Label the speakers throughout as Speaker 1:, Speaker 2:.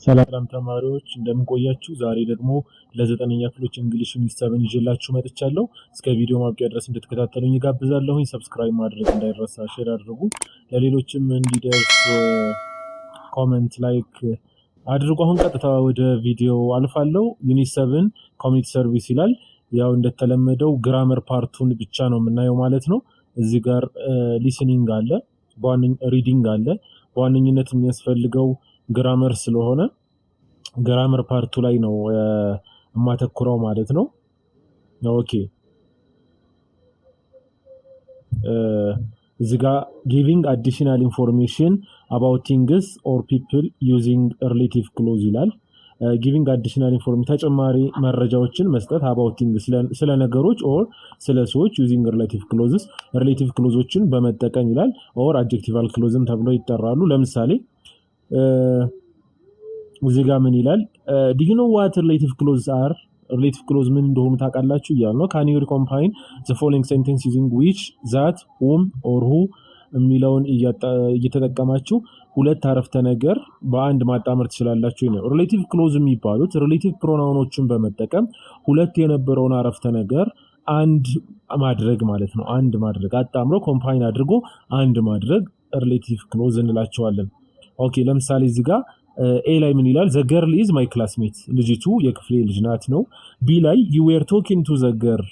Speaker 1: ሰላም ተማሪዎች እንደምን ቆያችሁ? ዛሬ ደግሞ ለ9ኛ ክፍሎች እንግሊሽ ዩኒት 7 ይዤላችሁ መጥቻለሁ። እስከ ቪዲዮ ማብቂያ ድረስ እንድትከታተሉኝ ጋብዛለሁኝ። ሰብስክራይብ ማድረግ እንዳይረሳ፣ ሼር አድርጉ፣ ለሌሎችም እንዲደርስ ኮሜንት፣ ላይክ አድርጉ። አሁን ቀጥታ ወደ ቪዲዮ አልፋለሁ። ዩኒት 7 ኮሚኒቲ ሰርቪስ ይላል። ያው እንደተለመደው ግራመር ፓርቱን ብቻ ነው የምናየው ማለት ነው። እዚህ ጋር ሊስኒንግ አለ፣ ሪዲንግ አለ። በዋነኝነት የሚያስፈልገው ግራመር ስለሆነ ግራመር ፓርቱ ላይ ነው የማተኩረው ማለት ነው። ኦኬ እዚህ ጋር giving additional information about things or people using relative clause ይላል። giving additional information ተጨማሪ መረጃዎችን መስጠት about things ስለ ነገሮች or ስለ ሰዎች using relative clauses በመጠቀም ይላል። or adjectival clauseም ተብሎ ይጠራሉ። ለምሳሌ እዚህ ጋር ምን ይላል? do you know what relative clauses are? relative clause ምን እንደሆኑ ታውቃላችሁ እያሉ ነው። can you recombine the following sentence using which, that, whom or who የሚለውን እየተጠቀማችሁ ሁለት አረፍተ ነገር በአንድ ማጣመር ትችላላችሁ ነው። relative clause የሚባሉት relative pronounዎችን በመጠቀም ሁለት የነበረውን አረፍተ ነገር አንድ ማድረግ ማለት ነው። አንድ ማድረግ አጣምሮ ኮምባይን አድርጎ አንድ ማድረግ relative clause እንላቸዋለን። ኦኬ ለምሳሌ እዚህ ጋር ኤ ላይ ምን ይላል? the girl is my classmate ልጅቱ የክፍሌ ልጅ ናት ነው። ቢ ላይ you were talking to the girl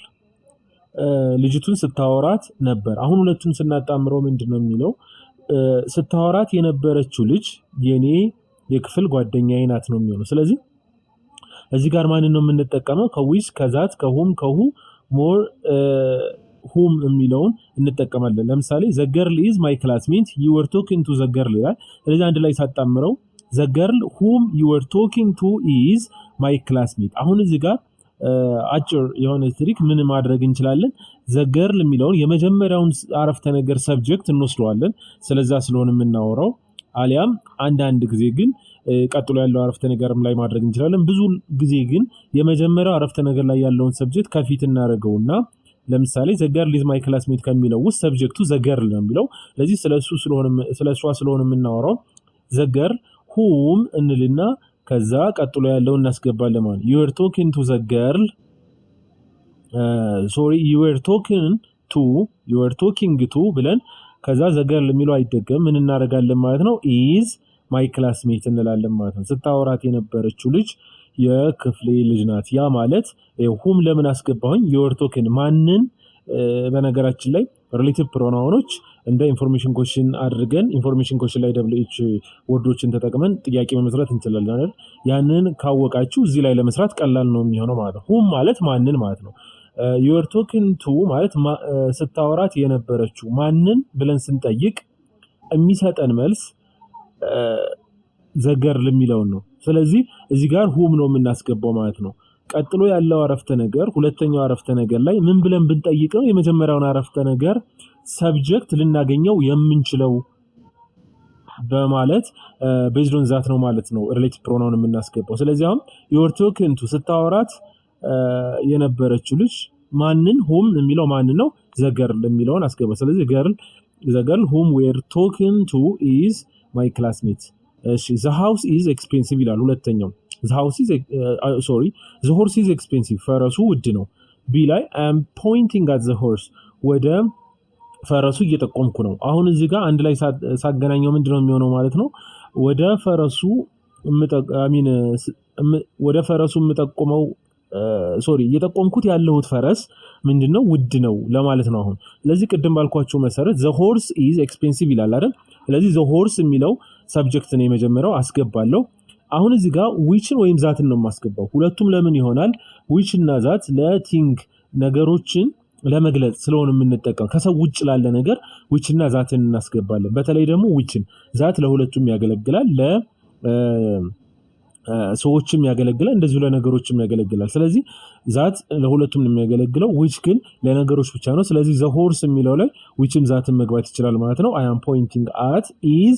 Speaker 1: ልጅቱን ስታወራት ነበር። አሁን ሁለቱን ስናጣምረው ምንድነው የሚለው? ስታወራት የነበረችው ልጅ የኔ የክፍል ጓደኛዬ ናት ነው የሚሆነው። ስለዚህ እዚህ ጋር ማንን ነው የምንጠቀመው? ከዊች፣ ከዛት፣ ከሁም፣ ከሁ ሞር ሁም የሚለውን እንጠቀማለን። ለምሳሌ the girl is my classmate you were talking to the girl ይላል። ስለዚህ አንድ ላይ ሳጣምረው the girl whom you were talking to is my classmate። አሁን እዚህ ጋር አጭር የሆነ ትሪክ ምን ማድረግ እንችላለን? the girl የሚለውን የመጀመሪያውን አረፍተ ነገር ሰብጀክት እንወስደዋለን፣ ስለዛ ስለሆነ የምናወራው። አሊያም አንዳንድ ጊዜ ግን ቀጥሎ ያለው አረፍተ ነገርም ላይ ማድረግ እንችላለን። ብዙ ጊዜ ግን የመጀመሪያው አረፍተ ነገር ላይ ያለውን ሰብጀክት ከፊት እናደርገውና ለምሳሌ the girl is my classmate ከሚለው ውስጥ ሰብጀክቱ the girl ነው የሚለው። ስለዚህ ስለሷ ስለሆነ የምናወራው the girl whom እንልና ከዛ ቀጥሎ ያለው እናስገባለን ማለት ነው። you were talking to the girl you were talking to ብለን ከዛ the girl የሚለው አይደገም ምን እናደርጋለን ማለት ነው? is my classmate እንላለን ማለት ነው። ስታወራት የነበረችው ልጅ የክፍሌ ልጅ ናት። ያ ማለት whom ለምን አስገባሁኝ? you were talking ማንን በነገራችን ላይ ሪሌቲቭ ፕሮናውኖች እንደ ኢንፎርሜሽን ኮሽን አድርገን ኢንፎርሜሽን ኮሽን ላይ WH ወርዶችን ተጠቅመን ጥያቄ መመስረት እንችላለን አይደል? ያንን ካወቃችሁ እዚህ ላይ ለመስራት ቀላል ነው የሚሆነው ማለት ነው። whom ማለት ማንን ማለት ነው። you were talking to ማለት ስታወራት የነበረችው ማንን ብለን ስንጠይቅ የሚሰጠን መልስ the girl የሚለውን ነው። ስለዚህ እዚህ ጋር whom ነው የምናስገባው ማለት ነው። ቀጥሎ ያለው አረፍተ ነገር ሁለተኛው አረፍተ ነገር ላይ ምን ብለን ብንጠይቀው የመጀመሪያውን አረፍተ ነገር ሰብጀክት ልናገኘው የምንችለው በማለት based on that ነው ማለት ነው relative pronoun የምናስገባው። ስለዚህ አሁን you were talking to ስታወራት የነበረችው ልጅ ማንን whom የሚለው ማንን ነው? the girl የሚለውን አስገባ። ስለዚህ the girl whom we are talking to is my classmate። እሺ the house is expensive ይላል ሁለተኛው። the horse is expensive ፈረሱ ውድ ነው። ቢ ላይ I am pointing at the horse ወደ ፈረሱ እየጠቆምኩ ነው። አሁን እዚህ ጋር አንድ ላይ ሳገናኘው ምንድነው የሚሆነው ማለት ነው? ወደ ፈረሱ የምጠቆመው እየጠቆምኩት ያለሁት ፈረስ ምንድነው? ውድ ነው ለማለት ነው። አሁን ስለዚህ ቅድም ባልኳችሁ መሰረት the horse is expensive ይላል አይደል? ስለዚህ the horse የሚለው ሰብጀክት ነው የመጀመሪያው አስገባለሁ። አሁን እዚህ ጋር whichን ወይም ዛትን ነው የማስገባው። ሁለቱም ለምን ይሆናል? which እና ዛት ለቲንግ ነገሮችን ለመግለጽ ስለሆነ የምንጠቀም ከሰው ውጭ ላለ ነገር which እና ዛትን እናስገባለን። በተለይ ደግሞ whichን ዛት ለሁለቱም ያገለግላል፣ ለሰዎችም ያገለግላል፣ እንደዚሁ ለነገሮችም ያገለግላል። ስለዚህ ዛት ለሁለቱም ነው የሚያገለግለው፣ which ግን ለነገሮች ብቻ ነው። ስለዚህ the horse የሚለው ላይ whichም ዛትን መግባት ይችላል ማለት ነው። I am pointing at is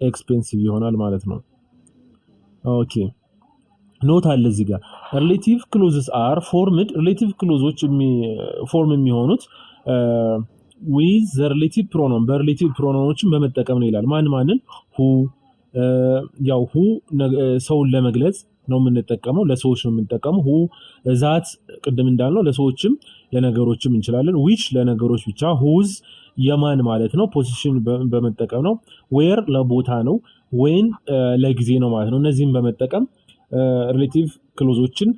Speaker 1: expensive ይሆናል ማለት ነው። ኦኬ ኖት አለ እዚህ ጋር relative clauses are formed relative clauses ፎርም የሚሆኑት with the relative pronoun በrelative pronounዎችን በመጠቀም ነው ይላል። ማንን? who ያው who ሰውን ለመግለጽ ነው የምንጠቀመው ለሰዎች ነው የምንጠቀመው who that ቅድም እንዳልነው ለሰዎችም ለነገሮችም እንችላለን which ለነገሮች ብቻ whose የማን ማለት ነው ፖዚሽን በመጠቀም ነው where ለቦታ ነው when ለጊዜ ነው ማለት ነው እነዚህን በመጠቀም ሪሌቲቭ ክሎዞችን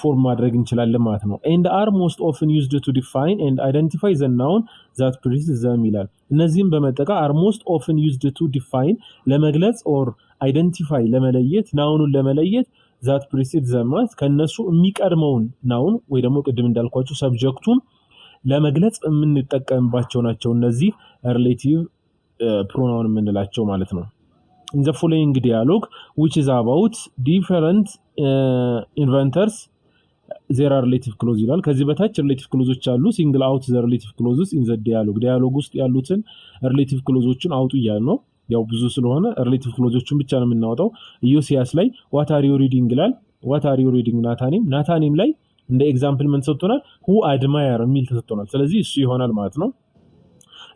Speaker 1: ፎርም ማድረግ እንችላለን ማለት ነው and are most often used to define and identify the noun that precedes them ይላል እነዚህን በመጠቀም are most often used to define ለመግለጽ or identify ለመለየት ናውኑን ለመለየት that precedes them ማለት ከነሱ የሚቀድመውን ናውን ወይ ደግሞ ቅድም እንዳልኳችሁ ሰብጀክቱን ለመግለጽ የምንጠቀምባቸው ናቸው እነዚህ ሪሌቲቭ ፕሮናውን የምንላቸው ማለት ነው in the following dialogue which is about different inventors there are relative clauses ይላል ከዚህ በታች relative clauses አሉ single out the relative clauses in the dialogue ውስጥ ያሉትን relative clauses አውጡ ይያል ነው ያው ብዙ ስለሆነ relative clauses ብቻ ነው የምናወጣው ኢዮሲያስ ላይ what are you reading ይላል what are you reading ናታኒም ላይ እንደ ኤግዛምፕል ምን ተሰጥቶናል who admire የሚል ተሰጥቶናል ስለዚህ እሱ ይሆናል ማለት ነው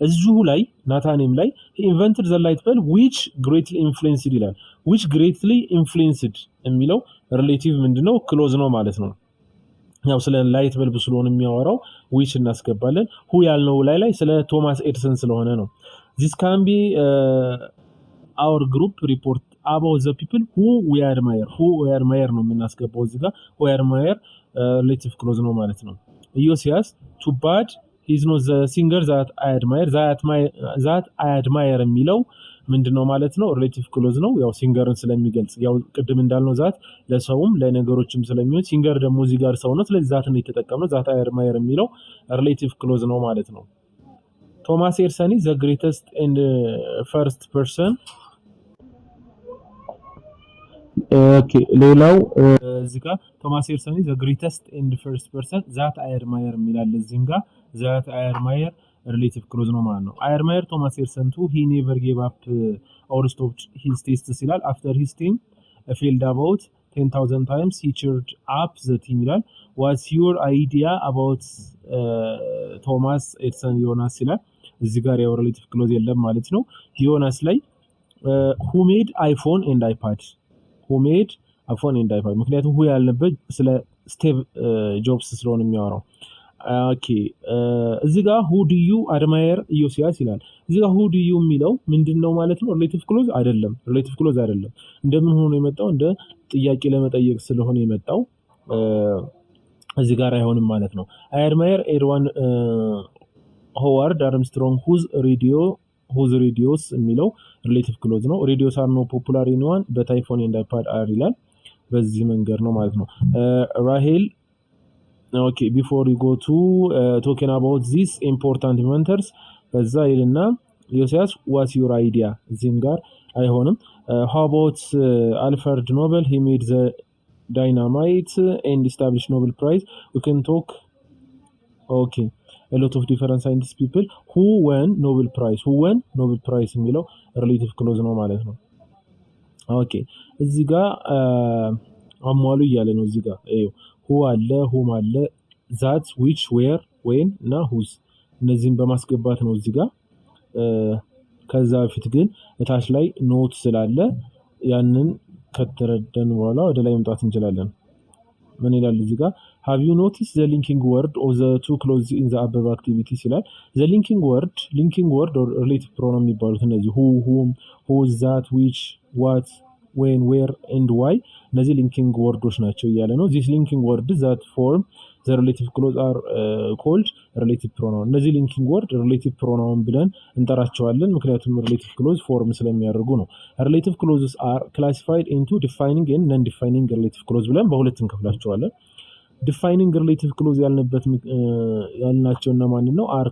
Speaker 1: እዚሁ ላይ ናታኒም ላይ he invented the light bulb which greatly influenced ይላል which greatly influenced የሚለው ሪሌቲቭ ምንድነው ክሎዝ ነው ማለት ነው ያው ስለ ላይት በልብ ስለሆነ የሚያወራው which እናስገባለን who ያልነው ላይ ስለ ቶማስ ኤዲሰን ስለሆነ ነው this can be our group report about the people who we admire ነው የምናስገባው እዚህ ጋር who admire relative clause ነው ማለት ነው ኢዮሲያስ too bad he's not the singer that I admire የሚለው ምንድነው ማለት ነው relative clause ነው ያው ሲንገርን ስለሚገልጽ ያው ቅድም እንዳልነው ዛት ለሰውም ለነገሮችም ስለሚሆን ሲንገር ደግሞ እዚህ ጋር ሰው ነው ስለዚህ ዛት ነው የተጠቀመው ዛት I admire የሚለው relative clause ነው ማለት ነው ቶማስ ኤዲሰን is the greatest and first person ሌላው እዚህ ጋር ቶማስ ኤዲሰን is the greatest and first person that I admire የሚላል እዚህም ጋር that I admire relative clause ነው ማለት ነው I admire Thomas Edison too he never gave up or stopped his tests ይላል after his team failed about 10,000 times he cheered up the team ይላል what's your idea about Thomas Edison ዮናስ ይላል እዚህ ጋር ያው relative clause የለም ማለት ነው ዮናስ ላይ who made iPhone and iPad ምክንያቱም who ያልነበት ስለ ስቲቭ ጆብስ ስለሆነ የሚያወራው ኦኬ እዚህ ጋር who do you admire ኢዮሲያስ ይላል እዚህ ጋር who do you የሚለው ምንድነው ማለት ነው relative clause አይደለም እንደምን ሆኖ የመጣው እንደ ጥያቄ ለመጠየቅ ስለሆነ የመጣው እዚህ ጋር አይሆንም ማለት ነው I admire Edwin Howard Armstrong whose radios የሚለው relative clause ነው radios are no popular in one but iPhone and iPad are ይላል በዚህ መንገድ ነው ማለት ነው ራሄል okay before you go to talking about these important inventors በዛ ይልና ዮሲያስ what's your idea እዚህም ጋር አይሆንም how about Alfred Nobel he made the dynamite and established Nobel Prize we can talk okay a lot of different scientists people who won Nobel Prize የሚለው relative clause ነው ማለት ነው ኦኬ እዚህ ጋር አሟሉ እያለ ነው እዚህ ጋር who አለ whom አለ that which where when እና whose እነዚህን በማስገባት ነው እዚህ ጋር ከዛ በፊት ግን እታች ላይ ኖት ስላለ ያንን ከተረደን በኋላ ወደ ላይ መምጣት እንችላለን ምን ይላል እዚህ ጋር have you noticed the linking word of the two clauses in the above activities ይላል the linking word or relative pronoun የሚባሉት እነዚህ who whom whose that which what when where and why እነዚህ linking words ናቸው እያለ ነው these linking words that form the relative clause are called relative pronoun እነዚህ linking word relative pronoun ብለን እንጠራቸዋለን ምክንያቱም relative clause form ስለሚያደርጉ ነው relative clauses are classified into defining and non-defining relative clause ብለን በሁለት እንከፍላቸዋለን defining relative clause ያልናቸውና ማን ነው are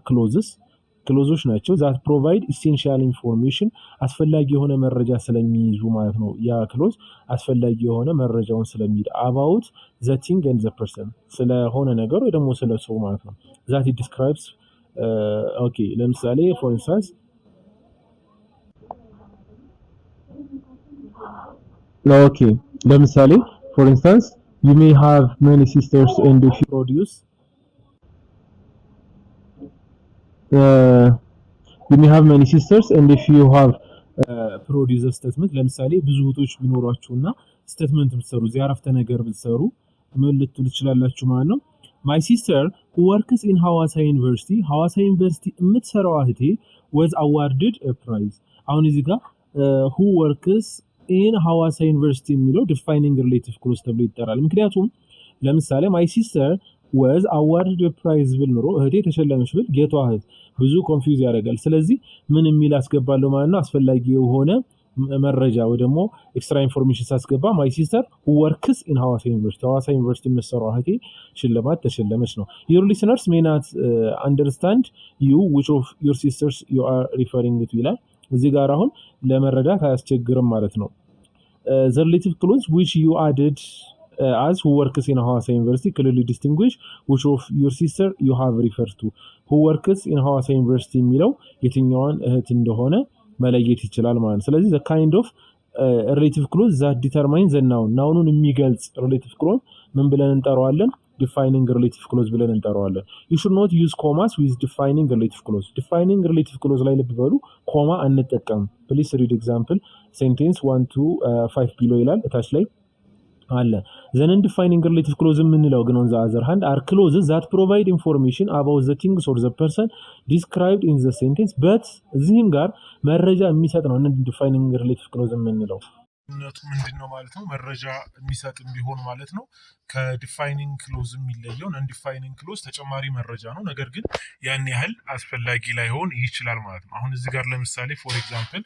Speaker 1: ክሎዞች ናቸው that provide essential information አስፈላጊ የሆነ መረጃ ስለሚይዙ ማለት ነው ያ ክሎዝ አስፈላጊ የሆነ መረጃውን ስለሚይዝ about the thing and the person ስለሆነ ነገር ወይ ደግሞ ስለ ሰው ማለት ነው that it describes okay ለምሳሌ for instance okay ለምሳሌ for instance you may have many sisters and if you produce you may have many sisters and if you have ፕሮዲውስ ስቴትመንት ለምሳሌ ብዙ እህቶች ቢኖሯችሁና ስቴትመንት ብትሰሩ እዚህ አረፍተ ነገር ብትሰሩ ምን ልትሉ ትችላላችሁ ማለት ነው። my sister who works in ሐዋሳ ዩኒቨርሲቲ የምትሰራው እህቴ was awarded a prize። አሁን እዚህ ጋር who works in ሐዋሳ ዩኒቨርሲቲ የሚለው defining relative clause ተብሎ ይጠራል። ምክንያቱም ለምሳሌ my sister was awarded a prize ብል ኖሮ እህቴ ተሸለመች ብል ጌቷ እህት ብዙ ኮንፊውዝ ያደርጋል። ስለዚህ ምን የሚል አስገባለሁ ማለት ነው አስፈላጊ የሆነ መረጃ ወይ ደግሞ ኤክስትራ ኢንፎርሜሽን ሳስገባ my sister who works in ሐዋሳ ዩኒቨርሲቲ የምትሰራው እህቴ ሽልማት ተሸለመች ነው። your listeners may not understand you which of your sisters you are referring to ይላል። እዚህ ጋር አሁን ለመረዳት አያስቸግርም ማለት ነው። the relative clause which you added as who works in ሐዋሳ ዩኒቨርሲቲ clearly distinguish which of your sister you have referred to who works in ሐዋሳ ዩኒቨርሲቲ የሚለው የትኛዋን እህት እንደሆነ መለየት ይችላል ማለት ነው። ስለዚህ the kind of relative clause that determines the noun ናውኑን የሚገልጽ relative clause ምን ብለን እንጠራዋለን? defining relative clause ብለን እንጠራዋለን። you should not use commas with defining relative clause ላይ ልብ በሉ ኮማ አንጠቀም። please read example sentence 1 to 5 ቢሎ ይላል እታች ላይ አለ። the non-defining relative clause የምንለው ግን on the other hand are clauses that provide information about the things or the person described in the sentence but እዚህም ጋር መረጃ የሚሰጥ ነው non-defining relative clause የምንለው።
Speaker 2: ነቱ ምንድነው ማለት ነው መረጃ የሚሰጥ ቢሆን ማለት ነው ከዲፋይኒንግ ክሎዝ የሚለየው ነን ዲፋይኒንግ ክሎዝ ተጨማሪ መረጃ ነው ነገር ግን ያን ያህል አስፈላጊ ላይሆን ይችላል ማለት ነው። አሁን እዚህ ጋር ለምሳሌ ፎር ኤግዛምፕል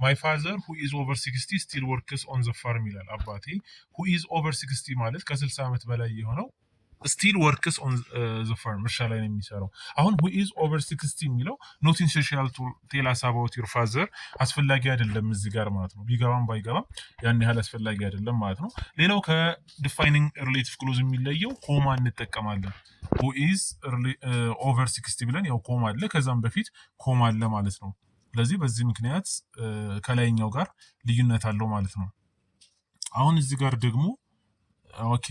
Speaker 2: my father who is over 60 still works on the farm ይላል። አባቴ who is over 60 ማለት ከ60 ዓመት በላይ የሆነው still works on the farm እርሻ ላይ ነው የሚሰራው። አሁን who is over 60 የሚለው not essential to tell us about your father አስፈላጊ አይደለም እዚህ ጋር ማለት ነው። ቢገባም ባይገባም ያን ያህል አስፈላጊ አይደለም ማለት ነው። ሌላው ከዲፋይኒንግ ሪሌቲቭ ክሎዝ የሚለየው ኮማ እንጠቀማለን። who is over 60 ብለን ያው ኮማ አለ ከዛም በፊት ኮማ አለ ማለት ነው። ስለዚህ በዚህ ምክንያት ከላይኛው ጋር ልዩነት አለው ማለት ነው። አሁን እዚህ ጋር ደግሞ ኦኬ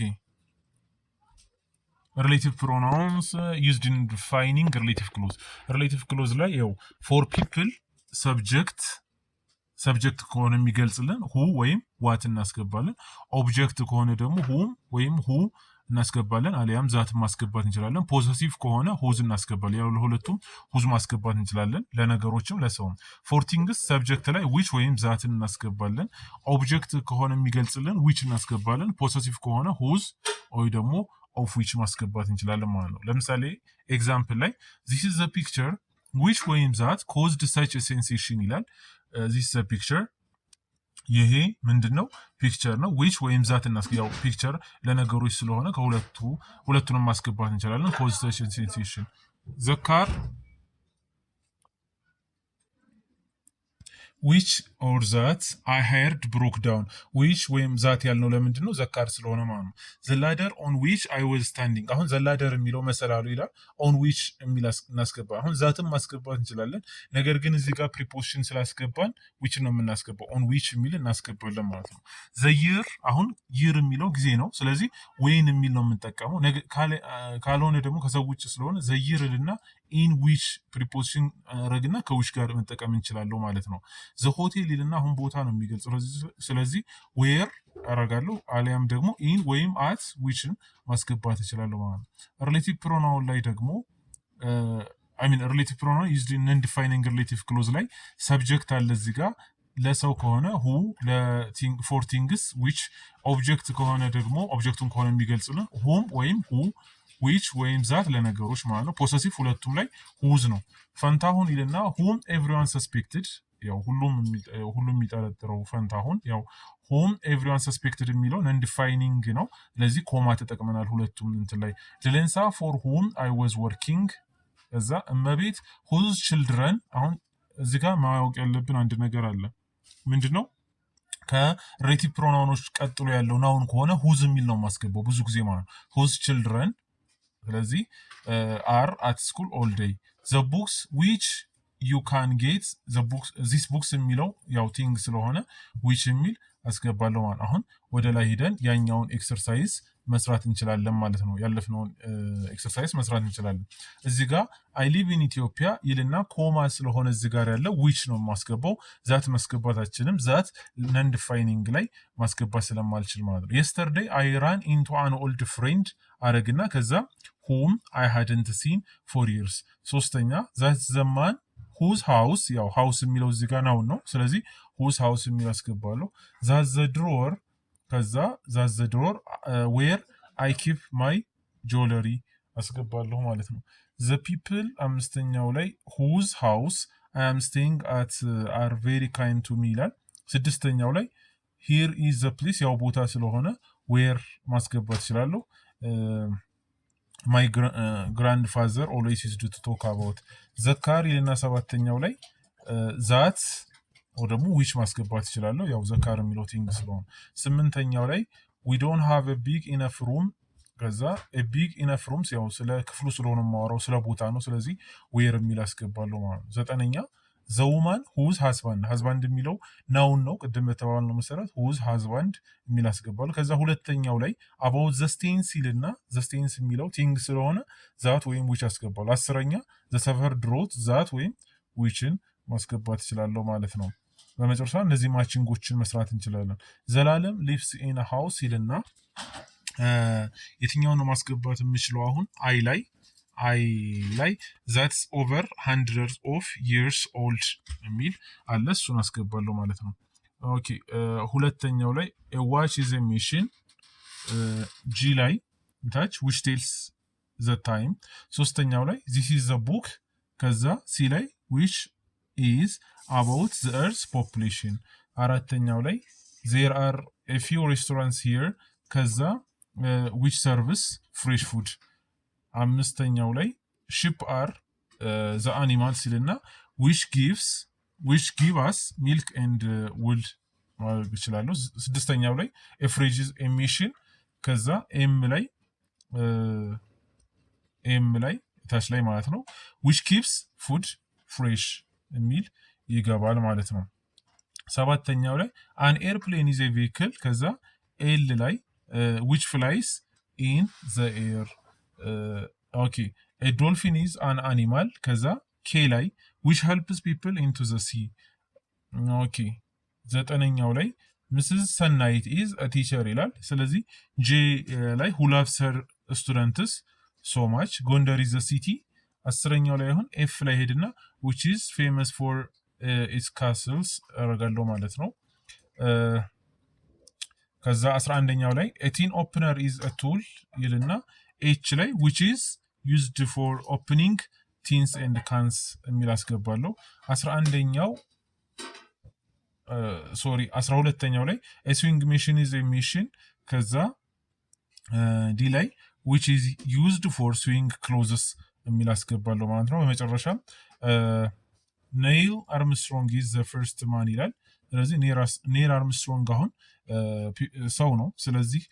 Speaker 2: relative pronouns used in defining relative clause ላይ ያው for people subject ከሆነ የሚገልጽልን who ወይም what እናስገባለን። object ከሆነ ደግሞ whom ወይም who እናስገባለን አሊያም ዛት ማስገባት እንችላለን። possessive ከሆነ whose እናስገባለን። ያው ለሁለቱም whose ማስገባት እንችላለን ለነገሮችም ለሰውም። for things subject ላይ which ወይም ዛት እናስገባለን። object ከሆነ የሚገልጽልን which እናስገባለን። possessive ከሆነ whose ወይ ደግሞ of which ማስገባት እንችላለን ማለት ነው። ለምሳሌ ኤግዛምፕል ላይ this is the picture which ወይም that caused such a sensation ይላል። this is a picture ይሄ ምንድነው ፒክቸር ነው። which ወይም that እናስገባው ፒክቸር ለነገሮች ስለሆነ ሁለቱንም ማስገባት እንችላለን። caused such a sensation the car which or that I heard broke down which ወይም that ያልነው ለምንድን ነው ዘካር ስለሆነ ማለት ነው። the ladder on which I was standing አሁን the ladder የሚለው መሰላሉ ይላል on which የሚል እናስገባ አሁን ዛትም ማስገባት እንችላለን ነገር ግን እዚህ ጋር ፕሪፖዚሽን ስላስገባን which ነው የምናስገባው on which የሚል እናስገባለን ማለት ነው። the year አሁን year የሚለው ጊዜ ነው ስለዚህ when የሚል ነው የምንጠቀመው ካልሆነ ደግሞ ከሰው ውጭ ስለሆነ the year እና in which preposition ረግና ከውሽ ጋር መጠቀም እንችላለን ማለት ነው። the hotel ይልና አሁን ቦታ ነው የሚገልጸው ስለዚህ where አረጋለሁ አሊያም ደግሞ in ወይም at which ማስገባት እችላለሁ ማለት ነው። relative pronoun ላይ ደግሞ relative pronoun used in non-defining relative clause ላይ subject አለ እዚህ ጋር ለሰው ከሆነ who ለthing for things which object ከሆነ ደግሞ objecቱን ከሆነ የሚገልጽልን whom ወይም who which ወይም that ለነገሮች ማለት ነው። possessive ሁለቱም ላይ whose ነው። ፈንታሁን ይልና whom everyone suspected ያው ሁሉም የሚጠረጥረው ፈንታሁን ያው whom everyone suspected የሚለው non defining ነው። ስለዚህ ኮማ ተጠቅመናል ሁለቱም እንትን ላይ ለሌንሳ for whom I was working እዛ እመቤት whose children አሁን እዚህ ጋር ማወቅ ያለብን አንድ ነገር አለ ምንድነው ከሬቲቭ ፕሮናውኖች ቀጥሎ ያለው ናውን ከሆነ whose የሚል ነው ማስገባው ብዙ ጊዜ ማለት whose children ስለዚህ are at school all day the books which you can get the books this books የሚለው ያው thing ስለሆነ which የሚል አስገባለሁ ማለት አሁን ወደ ላይ ሄደን ያኛውን ኤክሰርሳይዝ መስራት እንችላለን ማለት ነው። ያለፍነውን ኤክሰርሳይዝ መስራት እንችላለን። እዚህ ጋር አይ ሊቭ ኢን ኢትዮጵያ ይልና ኮማ ስለሆነ እዚህ ጋር ያለው ዊች ነው የማስገባው። ዛት ማስገባታችንም ዛት ነን ዲፋይኒንግ ላይ ማስገባት ስለማልችል ማለት ነው። የስተርዴይ አይ ራን ኢንቱ አን ኦልድ ፍሬንድ አረግና ከዛ whom I hadn't seen for years። ሶስተኛ ዛት ዘማን whose house ያው house የሚለው እዚህ ጋር ነው። ስለዚህ whose house የሚለው አስገባለሁ። ዛት ዘ ድሮወር ከዛ ዛት ዘ ድሮወር where I keep my jewelry አስገባለሁ ማለት ነው። the people አምስተኛው ላይ whose house I am staying at are very kind to me ይላል። ስድስተኛው ላይ here is the place ያው ቦታ ስለሆነ where ማስገባት እችላለሁ። my grandfather always used to talk about the car ይልና ሰባተኛው ላይ that or ደግሞ which ማስገባት እችላለሁ ያው the car የሚለው ቲንግ ስለሆነ። ስምንተኛው ላይ we don't have a big enough room ከዛ a big enough rooms ያው ስለ ክፍሉ ስለሆነ የማወራው ስለ ቦታ ነው። ስለዚህ where የሚል አስገባለሁ ማለት ነው። ዘጠነኛ the woman whose husband የሚለው ናውን ነው ቅድም በተባባልነው መሰረት whose husband የሚል አስገባለሁ። ከዛ ሁለተኛው ላይ about the stains ይልና the stains የሚለው ቲንግ ስለሆነ that ወይም which አስገባለሁ። አስረኛ the suffered drought that ወይም whichን ማስገባት እችላለሁ ማለት ነው። በመጨረሻ እነዚህ ማቺንጎችን መስራት እንችላለን። ዘላለም lives in a house ይልና የትኛውን ነው ማስገባት የምችለው አሁን አይ ላይ that's over hundreds of years old የሚል አለ እሱን አስገባለሁ ማለት ነው። ኦኬ ሁለተኛው ላይ a watch is a machine ጂ ላይ ታች which tells the time። ሶስተኛው ላይ this is the book ከዛ ሲ ላይ which is about the earth's population። አራተኛው ላይ there are a few restaurants here ከዛ which serves fresh food። አምስተኛው ላይ sheep are the animals ይልና which give us milk and wool ማለት ይችላል። ስድስተኛው ላይ a fridge is a machine ከዛ ኤም ላይ ታች ላይ ማለት ነው which keeps food fresh የሚል ይገባል ማለት ነው። ሰባተኛው ላይ an airplane is a vehicle ከዛ ኤል ላይ which flies in the air okay a dolphin is an animal ከዛ ኬ ላይ which helps people into the sea okay ዘጠነኛው ላይ Mrs. Sunlight is a teacher ይላል። ስለዚህ ጄ ላይ who loves her students so much ጎንደር is a city። አስረኛው ላይ አሁን ኤፍ ላይ ሄድና which is famous for its castles አረጋለሁ ማለት ነው። ከዛ 11ኛው ላይ a tin opener is a tool ይልና ኤች ላይ which is used for opening tins and cans የሚል አስገባለሁ። 12ኛው ላይ a swing machine is a machine ከዛ ዲ ላይ which is used for swing clothes የሚል አስገባለሁ ማለት ነው። በመጨረሻ ኔይል አርምስትሮንግ is the first man ይላል። ስለዚህ ኔል አርምስትሮንግ አሁን ሰው ነው። ስለዚህ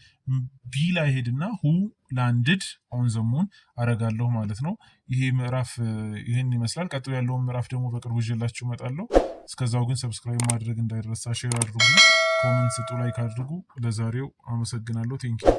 Speaker 2: ቢ ላይ ሄድና who landed on the moon አረጋለሁ ማለት ነው። ይሄ ምዕራፍ ይሄን ይመስላል። ቀጥሎ ያለውን ምዕራፍ ደግሞ በቅርቡ ይዤላችሁ እመጣለሁ። እስከዛው ግን ሰብስክራይብ ማድረግ እንዳይረሳ፣ ሼር አድርጉ፣ ኮሜንት ስጡ፣ ላይክ አድርጉ። ለዛሬው አመሰግናለሁ። ቴንኪው